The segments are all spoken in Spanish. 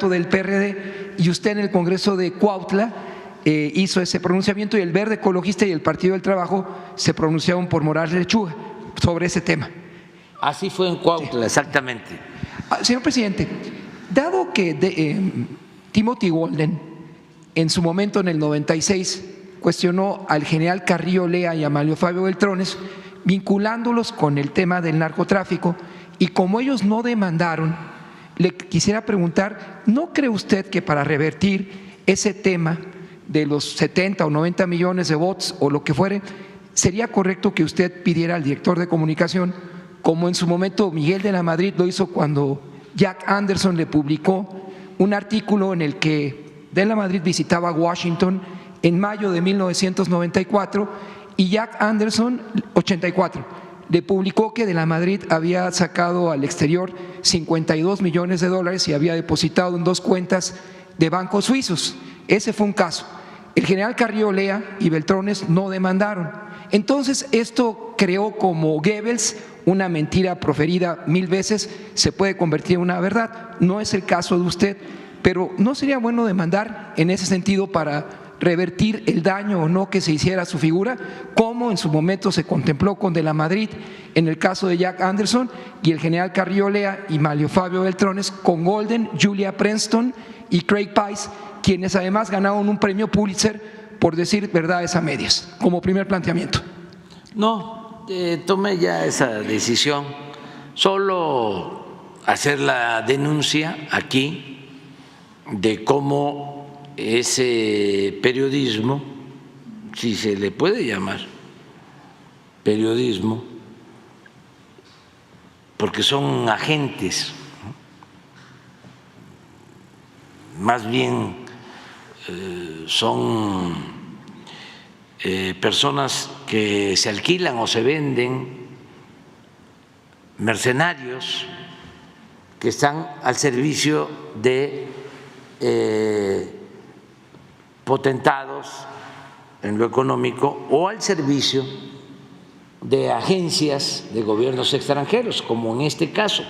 del PRD, y usted en el Congreso de Cuautla hizo ese pronunciamiento, y el Verde Ecologista y el Partido del Trabajo se pronunciaron por Morales Lechuga sobre ese tema. Así fue en Cuautla, sí. Exactamente. Señor presidente, dado que Timothy Golden en su momento en el 96 cuestionó al general Carrillo Lea y a Mario Fabio Beltrones vinculándolos con el tema del narcotráfico, y como ellos no demandaron, le quisiera preguntar, ¿no cree usted que para revertir ese tema de los 70 o 90 millones de votos o lo que fuere, sería correcto que usted pidiera al director de comunicación, como en su momento Miguel de la Madrid lo hizo cuando Jack Anderson le publicó un artículo en el que de la Madrid visitaba Washington en mayo de 1994 y Jack Anderson, 84, le publicó que de la Madrid había sacado al exterior 52 millones de dólares y había depositado en 2 cuentas de bancos suizos? Ese fue un caso. El general Carrillo Lea y Beltrones no demandaron. Entonces, esto creó, como Goebbels, una mentira proferida 1000 veces se puede convertir en una verdad. No es el caso de usted, pero ¿no sería bueno demandar en ese sentido para revertir el daño o no que se hiciera a su figura, como en su momento se contempló con de la Madrid en el caso de Jack Anderson y el general Carrillo Lea y Mario Fabio Beltrones con Golden, Julia Preston y Craig Price, quienes además ganaron un premio Pulitzer por decir verdades a medias, como primer planteamiento? No, tomé ya esa decisión, solo hacer la denuncia aquí de cómo ese periodismo, si se le puede llamar periodismo, porque son agentes, más bien son personas que se alquilan o se venden, mercenarios que están al servicio de potentados en lo económico o al servicio de agencias de gobiernos extranjeros, como en este caso,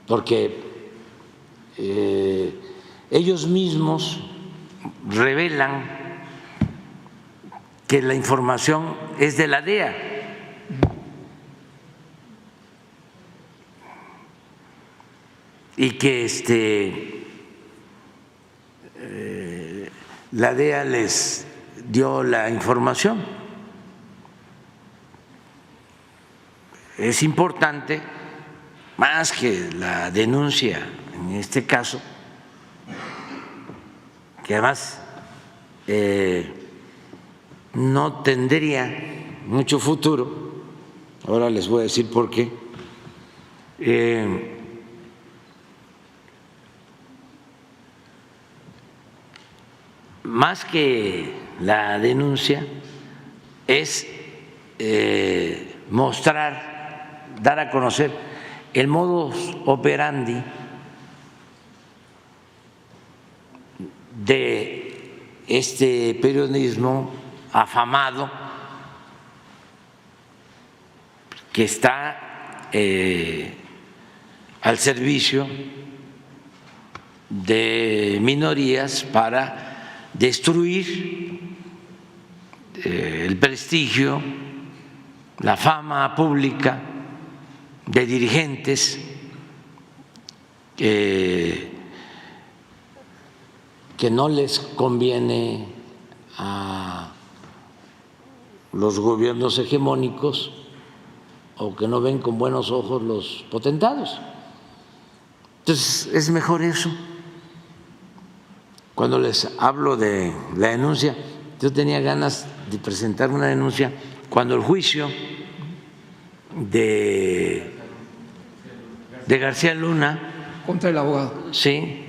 porque ellos mismos revelan que la información es de la DEA. Y que la DEA les dio la información. Es importante, más que la denuncia en este caso, que además no tendría mucho futuro, ahora les voy a decir por qué. Más que la denuncia es mostrar, dar a conocer el modus operandi de este periodismo afamado que está al servicio de minorías para destruir el prestigio, la fama pública de dirigentes que no les conviene a los gobiernos hegemónicos o que no ven con buenos ojos los potentados. Entonces, es mejor eso. Cuando les hablo de la denuncia, yo tenía ganas de presentar una denuncia cuando el juicio de García Luna contra el abogado. Sí,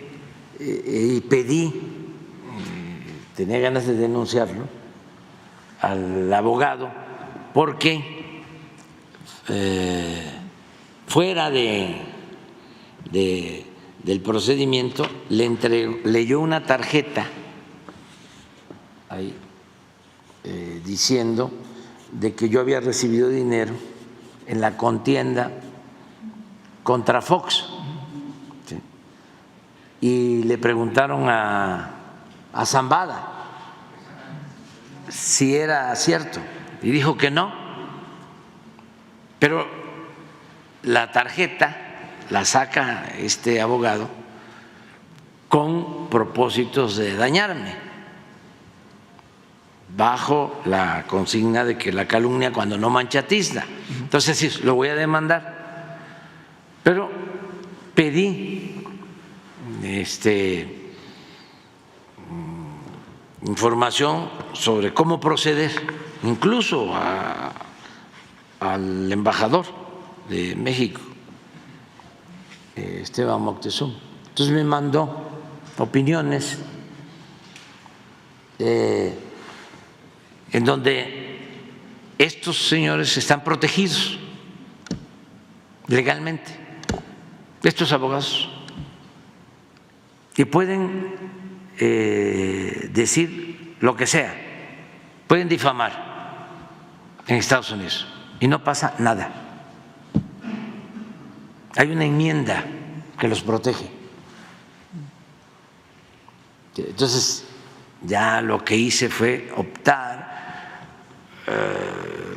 y pedí, tenía ganas de denunciarlo al abogado porque fuera del procedimiento leyó una tarjeta ahí diciendo de que yo había recibido dinero en la contienda contra Fox y le preguntaron a Zambada si era cierto y dijo que no, pero la tarjeta la saca este abogado con propósitos de dañarme, bajo la consigna de que la calumnia cuando no mancha tizna. Entonces sí, lo voy a demandar, pero pedí información sobre cómo proceder, incluso al embajador de México, Esteban Moctezuma. Entonces me mandó opiniones en donde estos señores están protegidos legalmente, estos abogados, y pueden decir lo que sea, pueden difamar en Estados Unidos y no pasa nada. Hay una enmienda que los protege. Entonces, ya lo que hice fue optar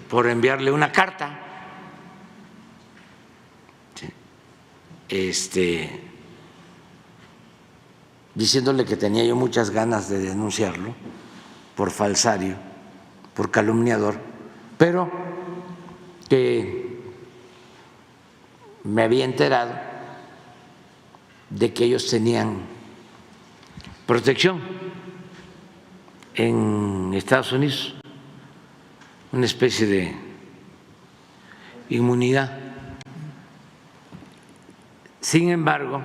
por enviarle una carta diciéndole que tenía yo muchas ganas de denunciarlo por falsario, por calumniador, pero que me había enterado de que ellos tenían protección en Estados Unidos, una especie de inmunidad. Sin embargo,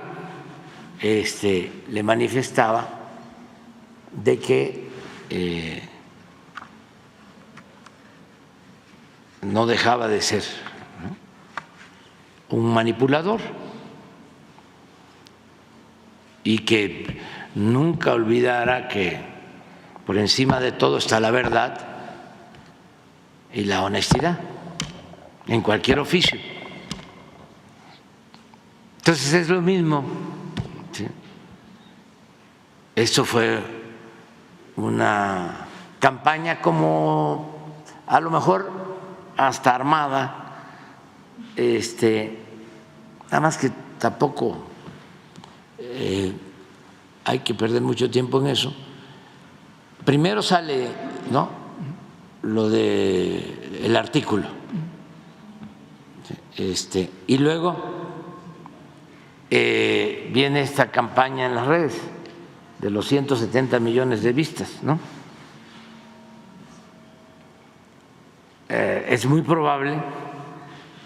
le manifestaba de que no dejaba de ser, ¿no?, un manipulador y que nunca olvidara que por encima de todo está la verdad y la honestidad en cualquier oficio. Entonces es lo mismo, ¿sí? Esto fue una campaña como a lo mejor hasta armada, nada más que tampoco hay que perder mucho tiempo en eso. Primero sale, ¿no?, lo de el artículo, y luego viene esta campaña en las redes de los 170 millones de vistas, ¿no? Es muy probable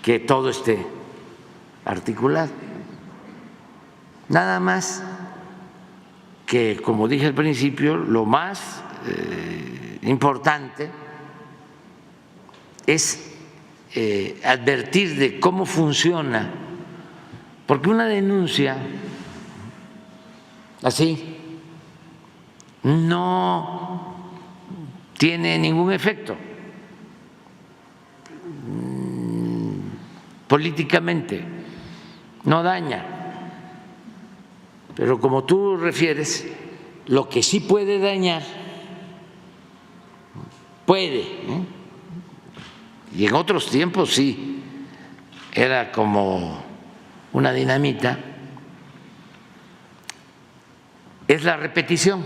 que todo esté articulado. Nada más que, como dije al principio, lo más importante es advertir de cómo funciona, porque una denuncia así no tiene ningún efecto políticamente, no daña. Pero como tú refieres, lo que sí puede dañar, puede, y en otros tiempos sí, era como una dinamita, es la repetición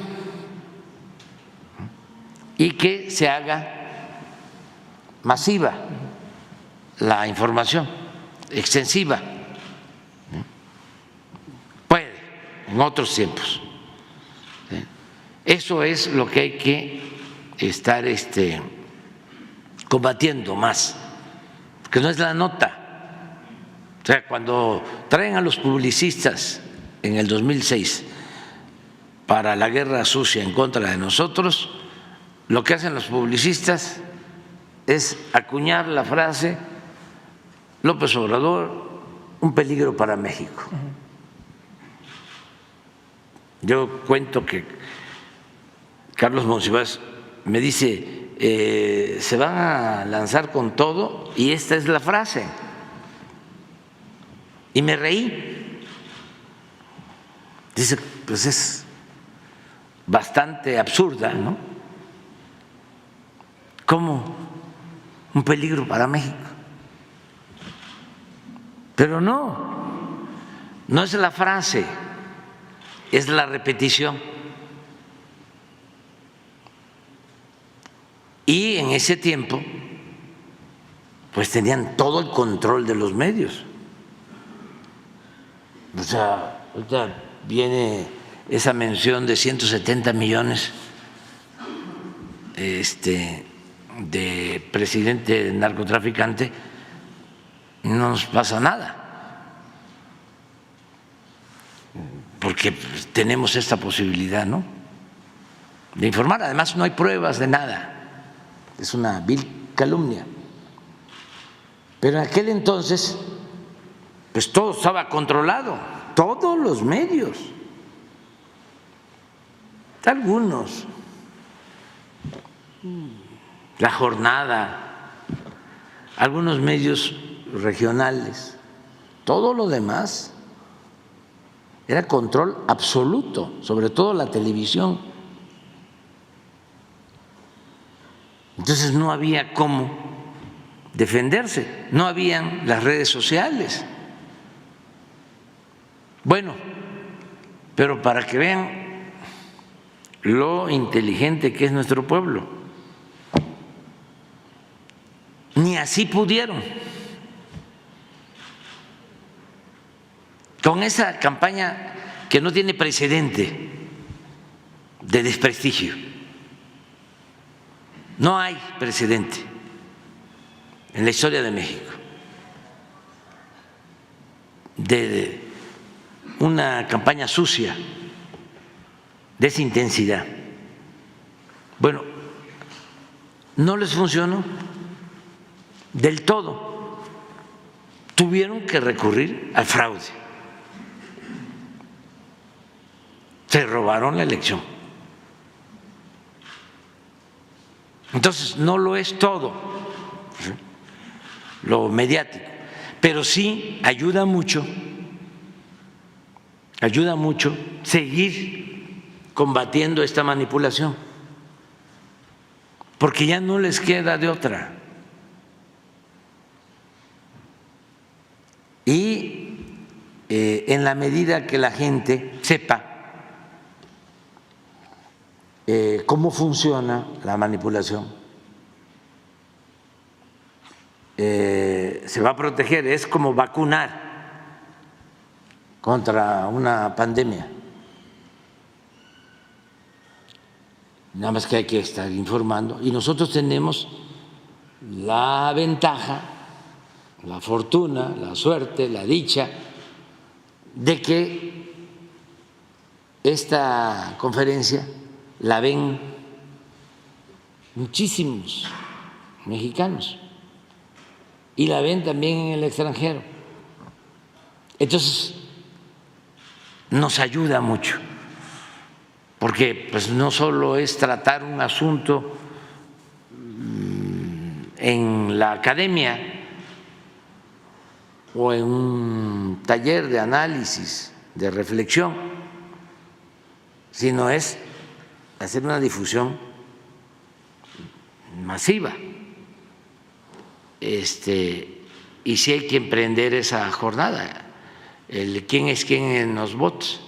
y que se haga masiva la información, extensiva. Puede, en otros tiempos. Eso es lo que hay que estar combatiendo más, que no es la nota. O sea, cuando traen a los publicistas en el 2006 para la guerra sucia en contra de nosotros, lo que hacen los publicistas es acuñar la frase López Obrador, un peligro para México. Yo cuento que Carlos Monsiváis me dice, se van a lanzar con todo y esta es la frase. Y me reí. Dice, pues es bastante absurda, ¿no? Como un peligro para México. Pero no es la frase, es la repetición. Y en ese tiempo, pues tenían todo el control de los medios. O sea, ahorita viene esa mención de 170 millones de presidente narcotraficante, no nos pasa nada, porque tenemos esta posibilidad, ¿no?, de informar. Además, no hay pruebas de nada, es una vil calumnia. Pero en aquel entonces, pues todo estaba controlado, todos los medios. Algunos, La Jornada, algunos medios regionales, todo lo demás era control absoluto, sobre todo la televisión. Entonces no había cómo defenderse, no habían las redes sociales. Bueno, pero para que vean lo inteligente que es nuestro pueblo, ni así pudieron. Con esa campaña que no tiene precedente de desprestigio, no hay precedente en la historia de México de una campaña sucia de esa intensidad. Bueno, no les funcionó del todo, tuvieron que recurrir al fraude, se robaron la elección. Entonces no lo es todo lo mediático, pero sí ayuda mucho seguir combatiendo esta manipulación, porque ya no les queda de otra. Y en la medida que la gente sepa cómo funciona la manipulación, se va a proteger. Es como vacunar contra una pandemia. Nada más que hay que estar informando, y nosotros tenemos la ventaja, la fortuna, la suerte, la dicha de que esta conferencia la ven muchísimos mexicanos y la ven también en el extranjero. Entonces nos ayuda mucho, porque pues no solo es tratar un asunto en la academia o en un taller de análisis, de reflexión, sino es hacer una difusión masiva. Y sí hay que emprender esa jornada, el quién es quién en los bots,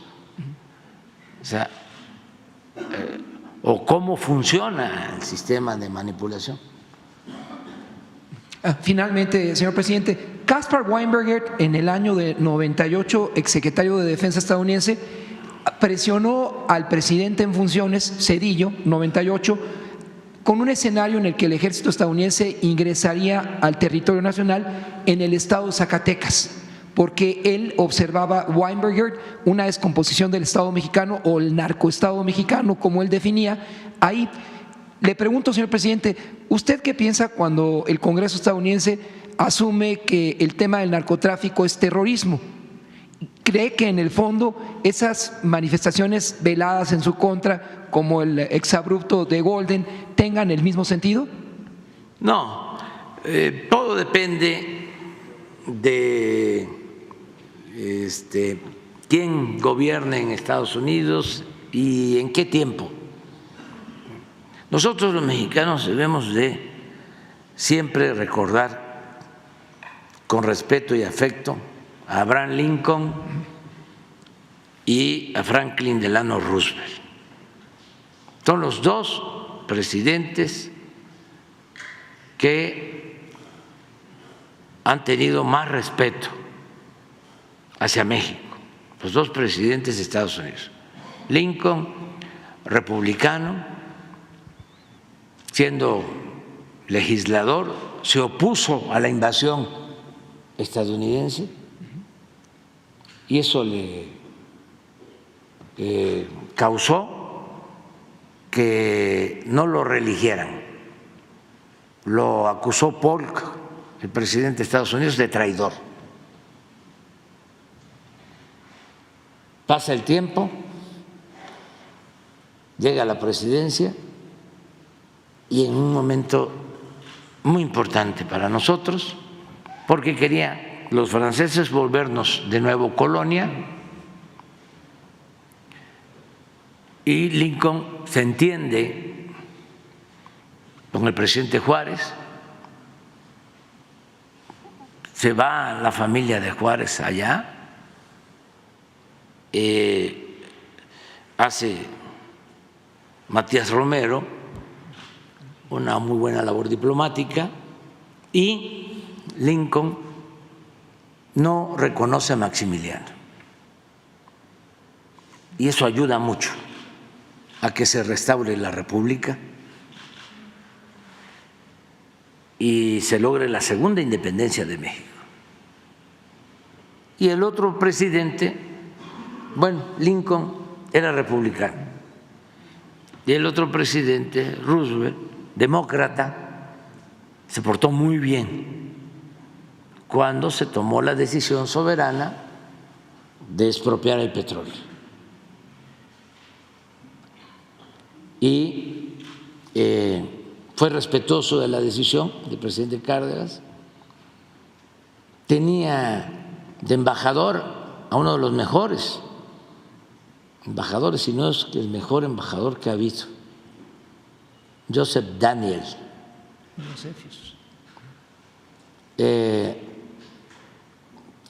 o sea, o cómo funciona el sistema de manipulación. Finalmente, señor presidente, Caspar Weinberger, en el año de 98, exsecretario de Defensa estadounidense, presionó al presidente en funciones, Zedillo, 98, con un escenario en el que el ejército estadounidense ingresaría al territorio nacional en el estado de Zacatecas, porque él observaba, Weinberger, una descomposición del Estado mexicano o el narcoestado mexicano, como él definía. Ahí le pregunto, señor presidente, ¿usted qué piensa cuando el Congreso estadounidense asume que el tema del narcotráfico es terrorismo? ¿Cree que en el fondo esas manifestaciones veladas en su contra, como el exabrupto de Golden, tengan el mismo sentido? No, todo depende de quién gobierne en Estados Unidos y en qué tiempo. Nosotros los mexicanos debemos de siempre recordar con respeto y afecto a Abraham Lincoln y a Franklin Delano Roosevelt. Son los dos presidentes que han tenido más respeto hacia México, los dos presidentes de Estados Unidos. Lincoln, republicano, siendo legislador, se opuso a la invasión estadounidense y eso le causó que no lo reeligieran. Lo acusó Polk, el presidente de Estados Unidos, de traidor. Pasa el tiempo, llega a la presidencia y en un momento muy importante para nosotros, porque quería los franceses volvernos de nuevo colonia, y Lincoln se entiende con el presidente Juárez, se va la familia de Juárez allá, hace Matías Romero una muy buena labor diplomática y Lincoln no reconoce a Maximiliano. Y eso ayuda mucho a que se restaure la República y se logre la segunda independencia de México. Y el otro presidente, bueno, Lincoln era republicano, y el otro presidente, Roosevelt, demócrata, se portó muy bien cuando se tomó la decisión soberana de expropiar el petróleo. Y fue respetuoso de la decisión del presidente Cárdenas. Tenía de embajador a uno de los mejores embajadores, si no es que el mejor embajador que ha habido, Joseph Daniel,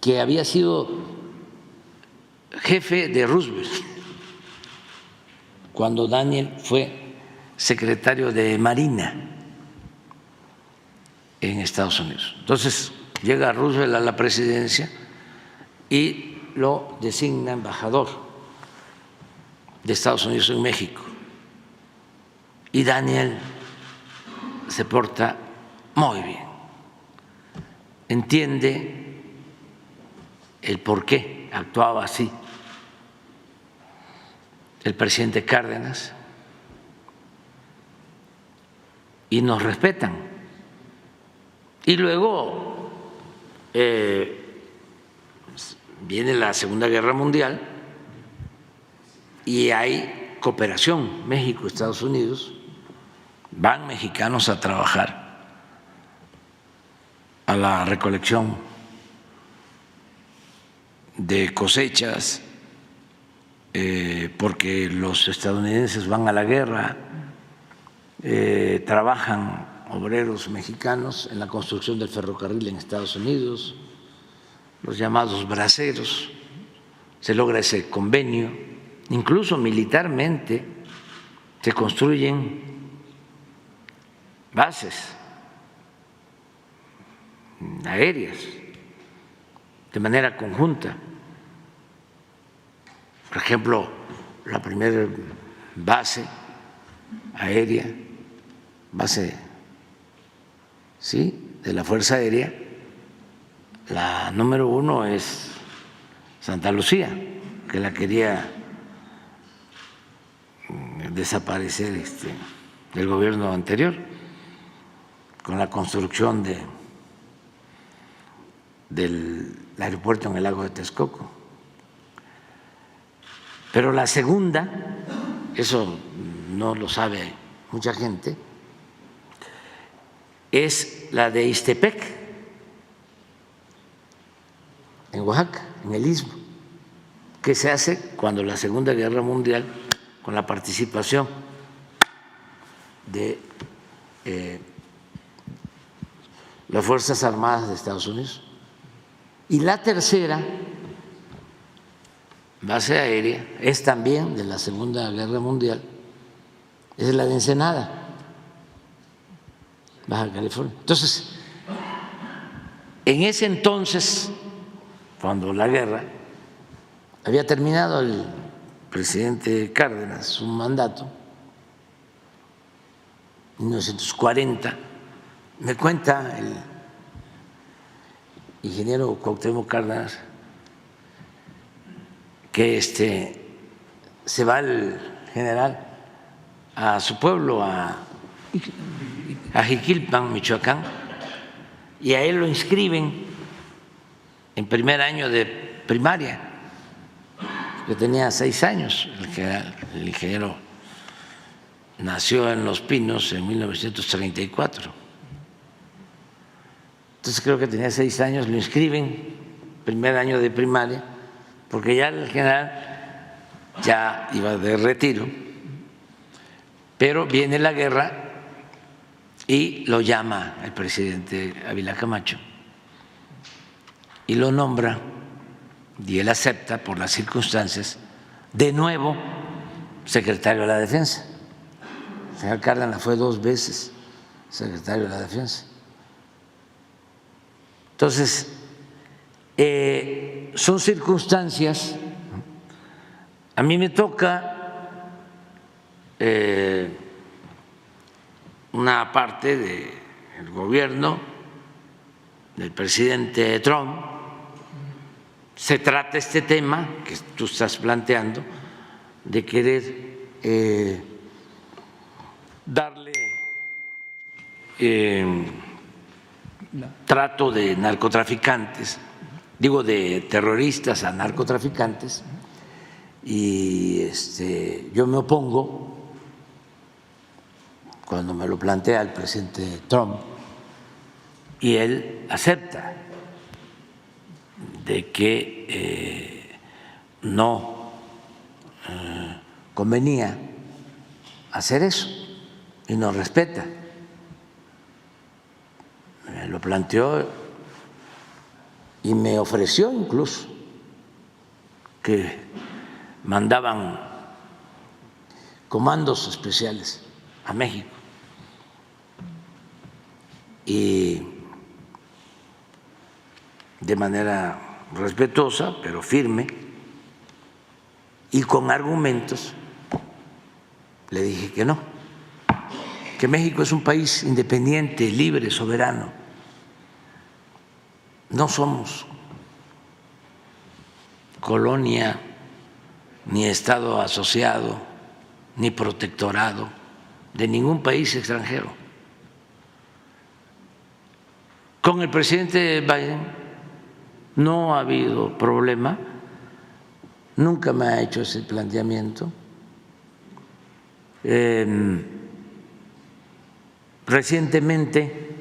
que había sido jefe de Roosevelt cuando Daniel fue secretario de Marina en Estados Unidos. Entonces llega Roosevelt a la presidencia y lo designa embajador de Estados Unidos en México. Y Daniel se porta muy bien, entiende el por qué actuaba así el presidente Cárdenas y nos respetan. Y luego viene la Segunda Guerra Mundial y hay cooperación México-Estados Unidos, van mexicanos a trabajar a la recolección de cosechas, porque los estadounidenses van a la guerra, trabajan obreros mexicanos en la construcción del ferrocarril en Estados Unidos, los llamados braceros, se logra ese convenio, incluso militarmente se construyen bases aéreas de manera conjunta. Por ejemplo, la primera base aérea, base de la Fuerza Aérea, la número 1 es Santa Lucía, que la quería desaparecer del gobierno anterior con la construcción del aeropuerto en el lago de Texcoco. Pero la segunda, eso no lo sabe mucha gente, es la de Ixtepec, en Oaxaca, en el Istmo, que se hace cuando la Segunda Guerra Mundial, con la participación de las Fuerzas Armadas de Estados Unidos. Y la tercera base aérea es también de la Segunda Guerra Mundial, es la de Ensenada, Baja California. Entonces, en ese entonces, cuando la guerra había terminado, el presidente Cárdenas su mandato, en 1940, me cuenta el ingeniero Cuauhtémoc Cárdenas que se va el general a su pueblo, a Jiquilpan, Michoacán, y a él lo inscriben en primer año de primaria, que tenía 6 años. El ingeniero nació en Los Pinos en 1934. Entonces creo que tenía 6 años, lo inscriben primer año de primaria, porque ya el general ya iba de retiro, pero viene la guerra y lo llama el presidente Ávila Camacho y lo nombra, y él acepta por las circunstancias, de nuevo secretario de la Defensa. El señor Cárdenas fue 2 veces secretario de la Defensa. Entonces, son circunstancias. A mí me toca una parte del gobierno del presidente Trump. Se trata este tema que tú estás planteando de querer darle trato de narcotraficantes, digo de terroristas a narcotraficantes, y yo me opongo cuando me lo plantea el presidente Trump y él acepta de que no convenía hacer eso y nos respeta. Me lo planteó y me ofreció incluso que mandaban comandos especiales a México y de manera respetuosa pero firme y con argumentos le dije que no, que México es un país independiente, libre, soberano. No somos colonia, ni Estado asociado, ni protectorado de ningún país extranjero. Con el presidente Biden no ha habido problema, nunca me ha hecho ese planteamiento. Recientemente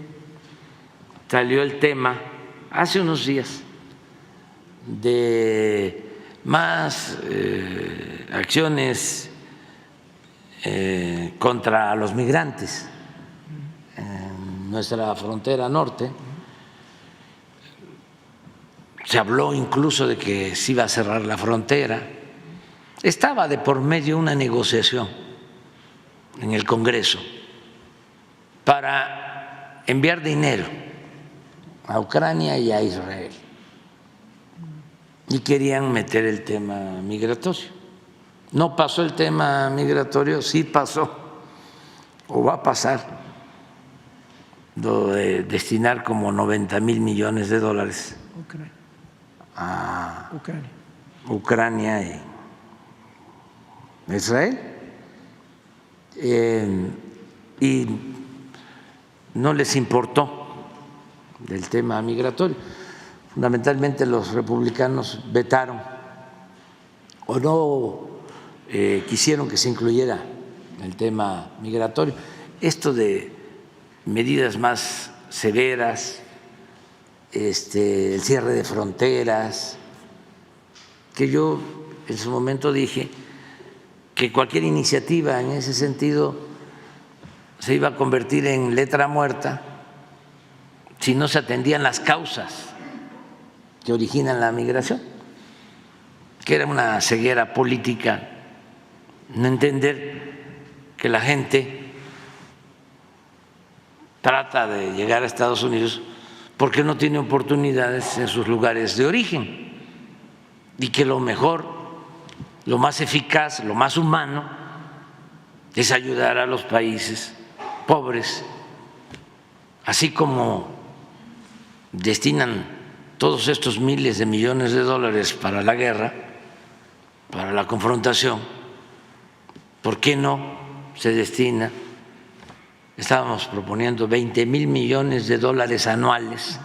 salió el tema, hace unos días, de más acciones contra los migrantes en nuestra frontera norte. Se habló incluso de que se iba a cerrar la frontera. Estaba de por medio una negociación en el Congreso para enviar dinero a Ucrania y a Israel. Y querían meter el tema migratorio. No pasó el tema migratorio, sí pasó, o va a pasar, lo de destinar como 90,000 millones de dólares a Ucrania y Israel. Y no les importó el tema migratorio. Fundamentalmente los republicanos vetaron o no quisieron que se incluyera el tema migratorio. Esto de medidas más severas, el cierre de fronteras, que yo en su momento dije que cualquier iniciativa en ese sentido se iba a convertir en letra muerta si no se atendían las causas que originan la migración, que era una ceguera política no entender que la gente trata de llegar a Estados Unidos porque no tiene oportunidades en sus lugares de origen y que lo mejor, lo más eficaz, lo más humano es ayudar a los países pobres, así como destinan todos estos miles de millones de dólares para la guerra, para la confrontación. ¿Por qué no se destina? Estábamos proponiendo 20,000 millones de dólares anuales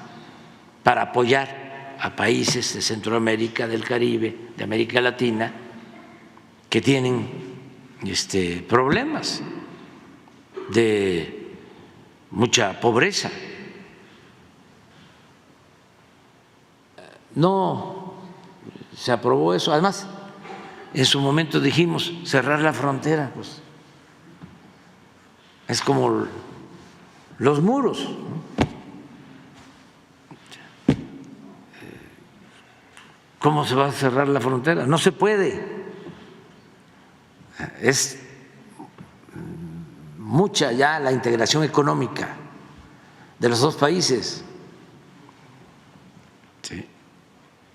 para apoyar a países de Centroamérica, del Caribe, de América Latina, que tienen problemas de mucha pobreza. No se aprobó eso. Además, en su momento dijimos cerrar la frontera, pues es como los muros. ¿Cómo se va a cerrar la frontera? No se puede. Es mucha ya la integración económica de los dos países. Sí.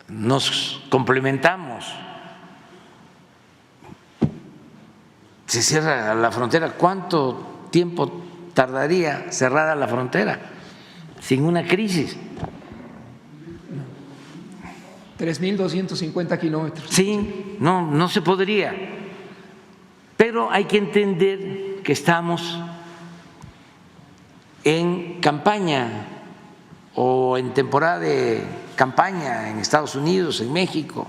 Nos complementamos. Se cierra la frontera. ¿Cuánto tiempo tardaría cerrada la frontera sin una crisis? 3,250 kilómetros. Sí, no se podría. Pero hay que entender que estamos en campaña o en temporada de campaña en Estados Unidos, en México,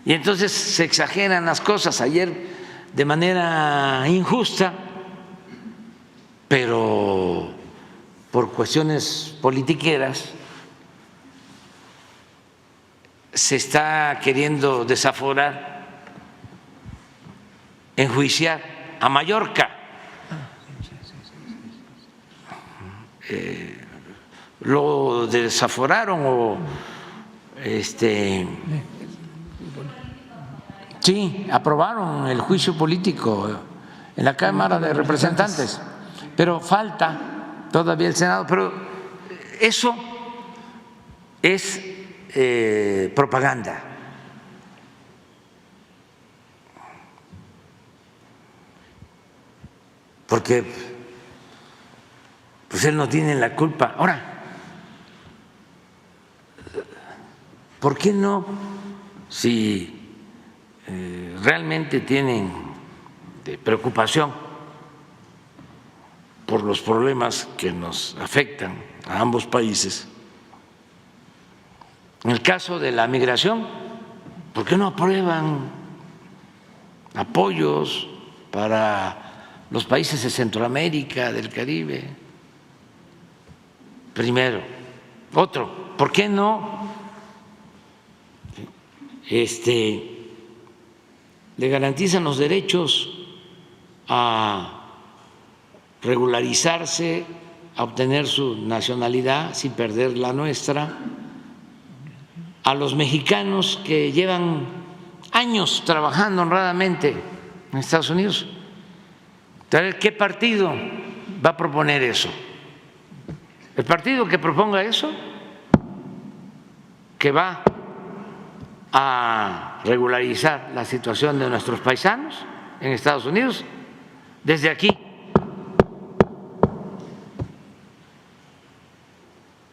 y entonces se exageran las cosas. Ayer, de manera injusta, pero por cuestiones politiqueras, se está queriendo desaforar, enjuiciar a Mallorca. Lo desaforaron o sí, aprobaron el juicio político en la Cámara de Representantes, pero falta todavía el Senado. Pero eso es propaganda. Porque pues él no tiene la culpa. Ahora, ¿por qué no? Si realmente tienen preocupación por los problemas que nos afectan a ambos países, en el caso de la migración, ¿por qué no aprueban apoyos para los países de Centroamérica, del Caribe? Primero. Otro, ¿por qué no le garantizan los derechos a regularizarse, a obtener su nacionalidad sin perder la nuestra, a los mexicanos que llevan años trabajando honradamente en Estados Unidos? ¿Qué partido va a proponer eso? El partido que proponga eso, que va a regularizar la situación de nuestros paisanos en Estados Unidos, desde aquí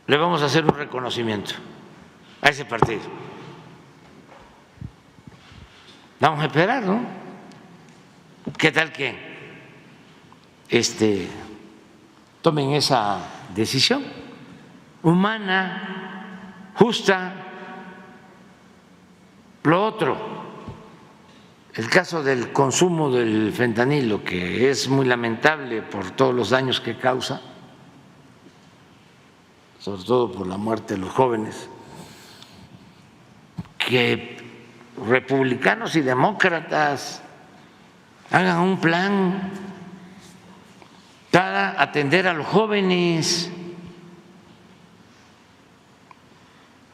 le vamos a hacer un reconocimiento a ese partido. Vamos a esperar, ¿no? ¿Qué tal que tomen esa decisión humana, justa? Lo otro, el caso del consumo del fentanilo, que es muy lamentable por todos los daños que causa, sobre todo por la muerte de los jóvenes, que republicanos y demócratas hagan un plan para atender a los jóvenes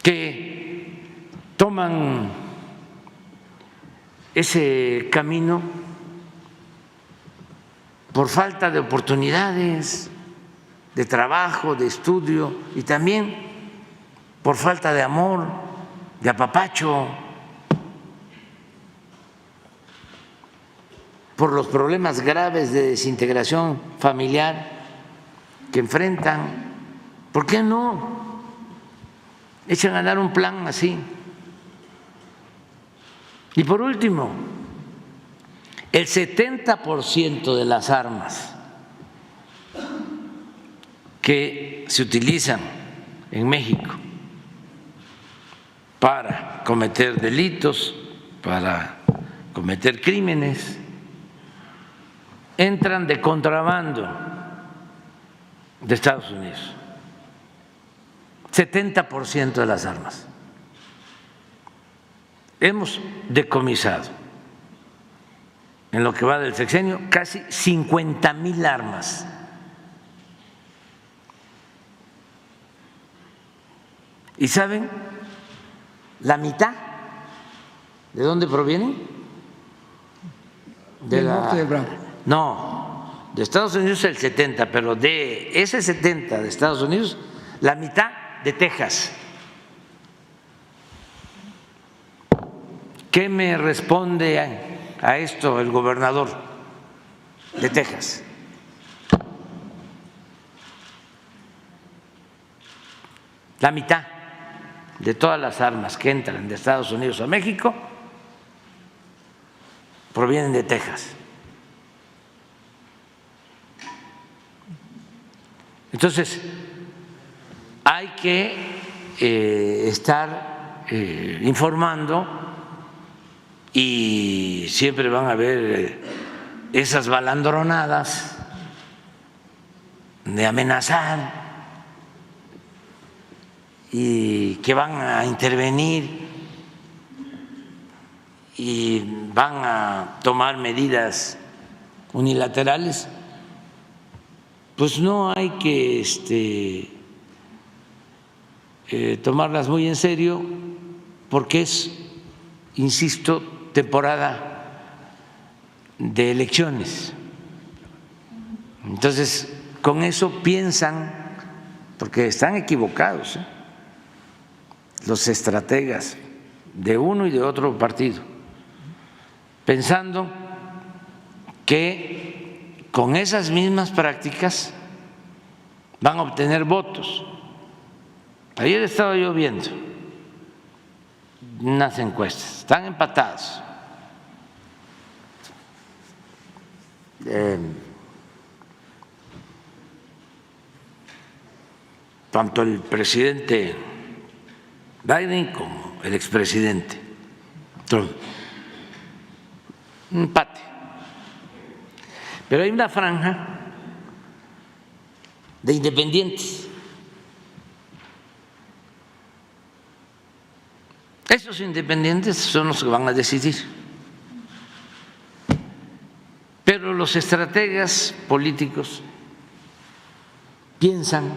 que toman ese camino por falta de oportunidades de trabajo, de estudio y también por falta de amor, de apapacho, por los problemas graves de desintegración familiar que enfrentan. ¿Por qué no echan a andar un plan así? Y por último, el 70% de las armas que se utilizan en México para cometer delitos, para cometer crímenes, entran de contrabando de Estados Unidos. 70% de las armas. Hemos decomisado en lo que va del sexenio casi 50,000 armas. ¿Y saben la mitad de dónde provienen? Del norte del Bravo. No, de Estados Unidos el 70, pero de ese 70 de Estados Unidos, la mitad de Texas. ¿Qué me responde a esto el gobernador de Texas? La mitad de todas las armas que entran de Estados Unidos a México provienen de Texas. Entonces, hay que estar informando y siempre van a haber esas balandronadas de amenazar y que van a intervenir y van a tomar medidas unilaterales. Pues no hay que tomarlas muy en serio porque es, insisto, temporada de elecciones. Entonces, con eso piensan, porque están equivocados, los estrategas de uno y de otro partido, pensando que con esas mismas prácticas van a obtener votos. Ayer estaba yo viendo unas encuestas, están empatados. Tanto el presidente Biden como el expresidente Trump. Un empate. Pero hay una franja de independientes. Esos independientes son los que van a decidir. Pero los estrategas políticos piensan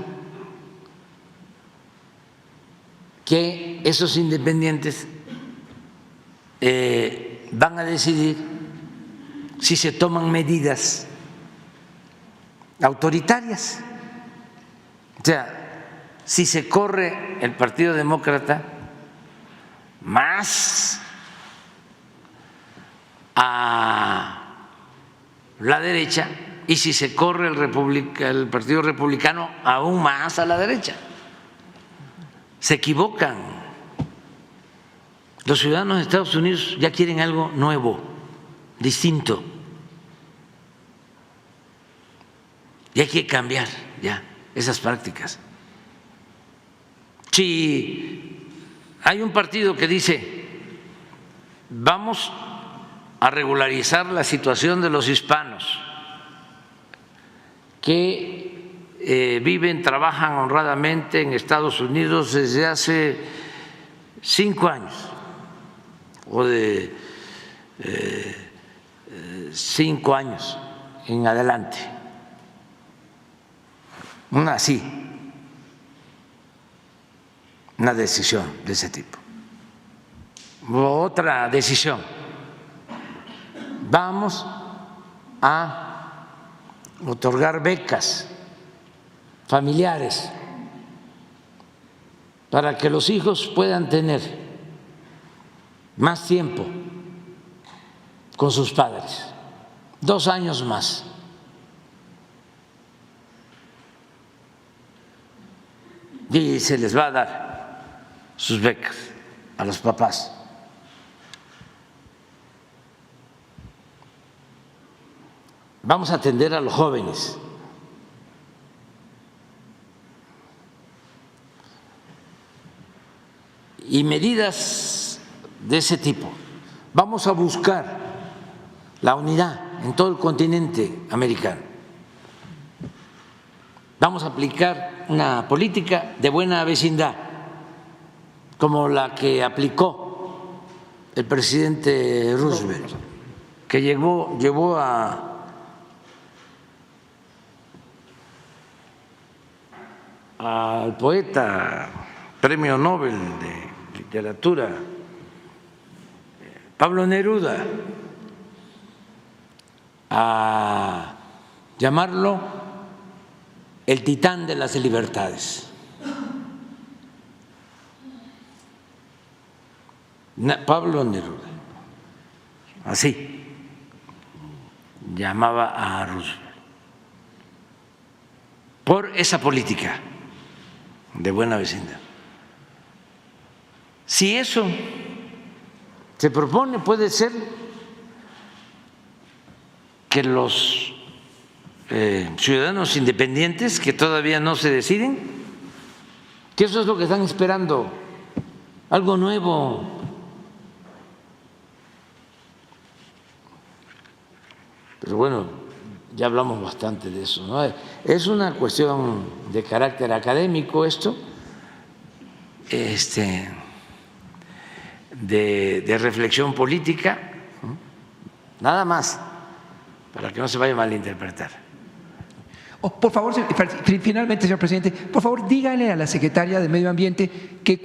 que esos independientes van a decidir si se toman medidas autoritarias. O sea, si se corre el Partido Demócrata más a la derecha y si se corre el Partido Republicano aún más a la derecha. Se equivocan. Los ciudadanos de Estados Unidos ya quieren algo nuevo, distinto. Y hay que cambiar ya esas prácticas. Si hay un partido que dice vamos a regularizar la situación de los hispanos que viven, trabajan honradamente en Estados Unidos desde hace 5 años, o de 5 años en adelante. Una decisión de ese tipo. Otra decisión, vamos a otorgar becas familiares para que los hijos puedan tener más tiempo con sus padres, 2 años más. Y se les va a dar sus becas a los papás. Vamos a atender a los jóvenes. Y medidas de ese tipo. Vamos a buscar la unidad en todo el continente americano. Vamos a aplicar una política de buena vecindad, como la que aplicó el presidente Roosevelt, que llevó al poeta Premio Nobel de Literatura Pablo Neruda a llamarlo el titán de las libertades. Pablo Neruda, así llamaba a Roosevelt, por esa política de buena vecindad. Si eso se propone, puede ser que los ciudadanos independientes que todavía no se deciden, que eso es lo que están esperando, algo nuevo. Pero bueno, ya hablamos bastante de eso, ¿no? Es una cuestión de carácter académico esto, de reflexión política, ¿no? Nada más, para que no se vaya a malinterpretar. Por favor, finalmente, señor presidente, por favor, dígale a la secretaria de Medio Ambiente que